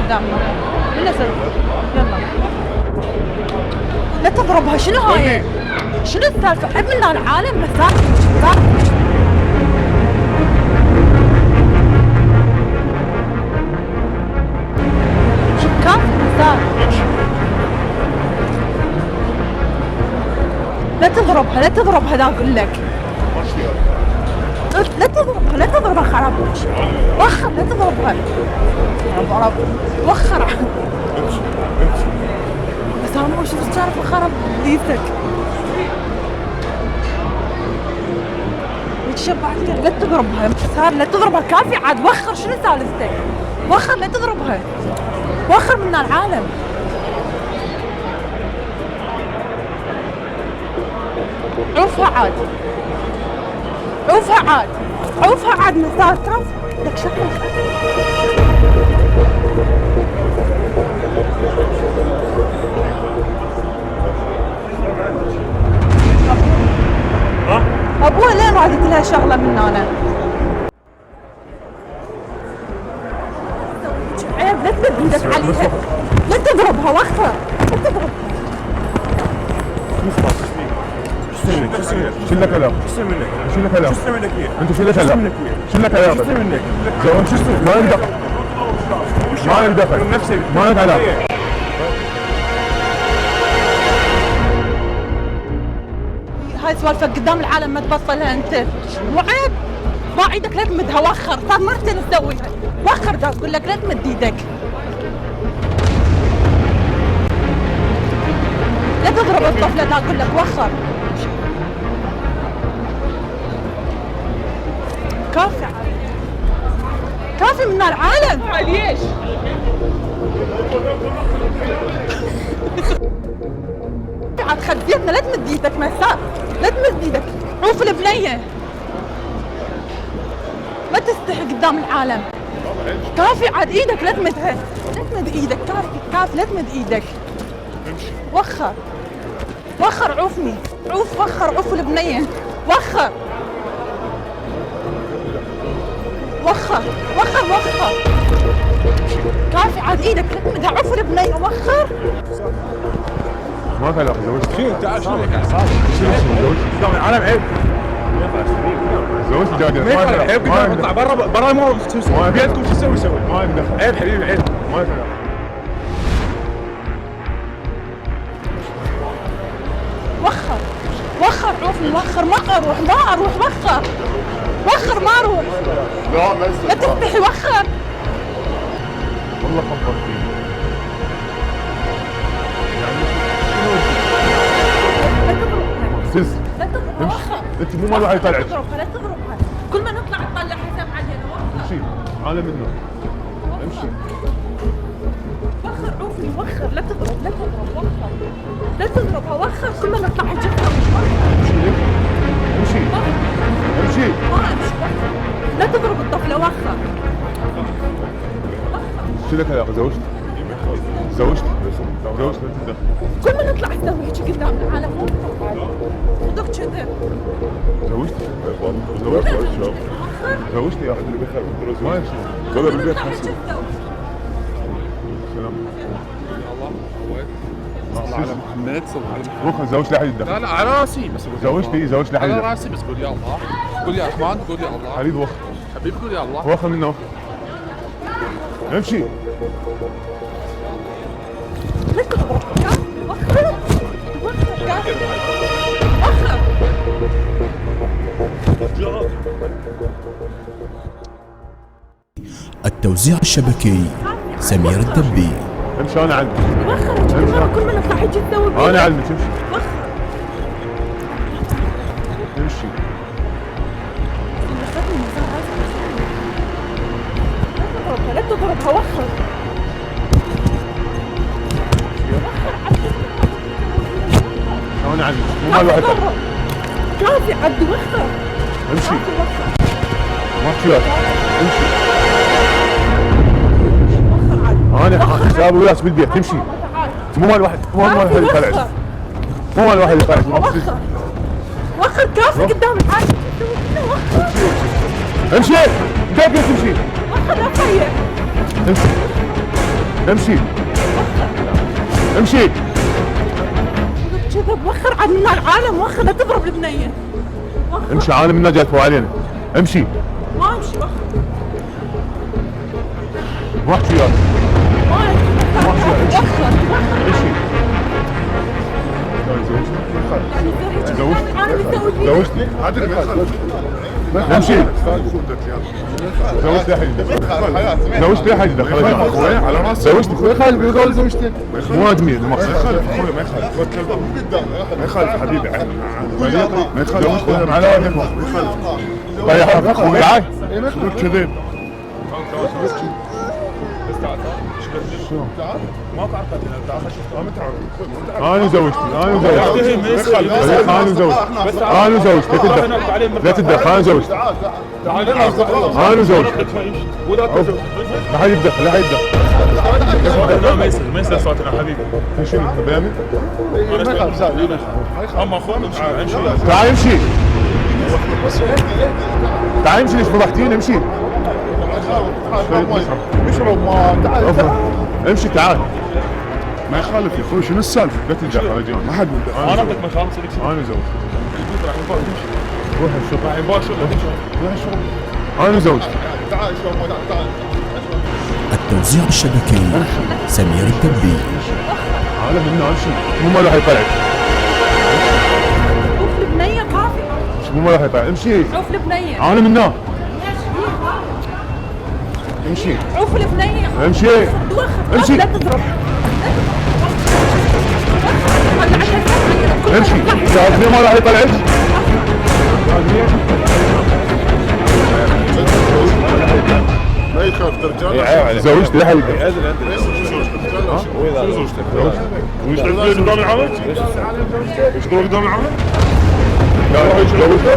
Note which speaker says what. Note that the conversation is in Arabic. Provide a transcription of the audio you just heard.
Speaker 1: قدامي من نزل يلا لا تضربها شنو هاي؟ شنو السالفة؟ عيب من العالم مساء شكاف مساء لا تضربها لا اقول لك لا تضربها خراب وخر لا تضربها رب وخر بس انا مو شفت تعرف الخرب ايدك يتشبع لا تضربها صار لا تضربها كافي عاد وخر شنو سالفتك وخر لا تضربها وخر من العالم عوفها عاد مسار ترى لك شكلك ابوها لين رادت لها شغله من هنا عيب لا تمد ايدك عليها لا تضربها وخر لا تضربها
Speaker 2: شيل لك كلام شيل لك كلام انت شيل لك كلام شيل لك كلام ما يقدر ما لك علاقه
Speaker 1: هاي سوالفة قدام العالم ما تبصلها انت وعيب ضاع ايدك لا تمدها وخر صار مرتين تسويها وخر دا اقول لك لا تمد ايدك لا تضرب الطفلة دا اقول لك وخر كافي من العالم ليش عاد خديتنا لا تمد ايدك مساء لا تمد ايدك عوف البنية ما تستحي قدام العالم كافي عاد ايدك لا تمدها لا تمد ايدك كافي لا تمد ايدك وخر عوفني عوف البنية وخر كافي عاد ايدك لا تمدها عوف البنية وخر
Speaker 2: ما في علاقه زوجتي
Speaker 3: شنو تعال شنو لك اعصاب
Speaker 2: قدام العالم عيب زوجتي جاده
Speaker 3: ما يخالف عيب قدام اطلع برا ما تسوي بيدكم شو تسوي سوي
Speaker 2: ما يدخل
Speaker 3: عيب حبيبي عيب
Speaker 2: ما في علاقه
Speaker 1: وخر عوفني وخر ما اروح وخر ما اروح لا تستحي وخر
Speaker 2: والله خبر فيه
Speaker 1: لا تضربها وخر
Speaker 2: انت مو مال واحد يطلعك
Speaker 1: لا تضربها كل ما نطلع نطلع حساب علينا وخر
Speaker 2: امشي عالم منه امشي
Speaker 1: وخر عوفني وخر لا تضرب وخر لا تضربها وخر كل ما نطلع حجتها
Speaker 2: امشي
Speaker 1: ما امشي لا تضرب الطفله وخر
Speaker 2: شو لك علاقه زوجتي
Speaker 1: كل ما نطلع نسوي هيك قدام العالم مو صدق كذب
Speaker 2: زوجتي يا اخي ما يمشي
Speaker 1: كل ما نطلع هيك
Speaker 2: سلام
Speaker 3: محمد صل على
Speaker 2: روح زوجتي لحد يدخل
Speaker 3: لا على راسي بس
Speaker 2: زوجتي لحد
Speaker 3: على
Speaker 2: يدخل
Speaker 3: راسي بس قول يا الله قول يا رحمن قول يا الله
Speaker 2: حبيبي وخر
Speaker 3: حبيبي قول يا الله
Speaker 2: وخر منه امشي
Speaker 1: لا تضرب وخر
Speaker 4: التوزيع الشبكي سمير الدبي.
Speaker 2: امشي انا علمك
Speaker 1: كل ما نطلع هيك تسوي
Speaker 2: انا علمك امشي
Speaker 1: لا تضربها وخر
Speaker 2: انا علمك مو مال واحد
Speaker 1: كافي عد وخر
Speaker 2: امشي ما في وقت امشي انا حساب وياس بالبيت تمشي مو مال واحد يطلع مو مال واحد يطلع
Speaker 1: وخر كافي قدام العالم
Speaker 2: امشي انت تمشي
Speaker 1: وخر لا تطير
Speaker 2: امشي امشي امشي.
Speaker 1: كذا بوخر عنا العالم، وخر لا تضرب البنيه. وخر.
Speaker 2: امشي عالم منا جاي فوق علينا. امشي.
Speaker 1: ما امشي وخر.
Speaker 2: ما احكي وياك.
Speaker 1: ما امشي. وخر.
Speaker 2: امشي. زوجتني؟ امشي. زوجتي احد زوجتي احد دخلت اخوي على راسي. زوجتي اخوي خالد بيقول زوجتي مو ادمي المقصد. ما يخالف اخوي ما يخالف ما يخالف حبيبي ما يخالف على وجهك ما يخالف. طيب اخوي تعال كذب. انا زوجتي انا زوجتي لا تدخل انا زوجتي انا زوجتي لا حد يدخل لا حد يدخل.
Speaker 3: ما يصير صوتنا حبيبي.
Speaker 2: شنو بيامي؟
Speaker 3: اما اخوان امشي.
Speaker 2: تعال امشي تعال امشي. ليش فضحتيني؟ امشي
Speaker 5: اشرب ما تعال
Speaker 2: امشي تعال.
Speaker 5: ما يخالف يا اخوي شنو السالفه؟
Speaker 2: لا تدخل يا جماعه ما حد
Speaker 3: انا بدك ما خالص لك
Speaker 2: انا زوجتي. روح الشغل
Speaker 3: راح يباشر
Speaker 2: روح الشغل. انا زوجتي.
Speaker 5: تعال اشرب تعال.
Speaker 4: التوزيع الشبكي سمير الدبي.
Speaker 2: عالم منا امشي. مو ما راح يطلع.
Speaker 1: شوف البنيه كافي.
Speaker 2: مو ما راح يطلع. امشي.
Speaker 1: شوف البنيه.
Speaker 2: انا منا. امشي.
Speaker 1: شوف البنيه.
Speaker 2: امشي.
Speaker 1: وخر.
Speaker 2: امشي.
Speaker 1: لا تضرب.
Speaker 2: امشي. شايفني ما راح يطلعك.
Speaker 5: ما يخاف رجال.
Speaker 2: زوجتي لحد
Speaker 3: ويشتغل قدام العمل؟ يشتغل قدام العمل؟
Speaker 2: زوجتي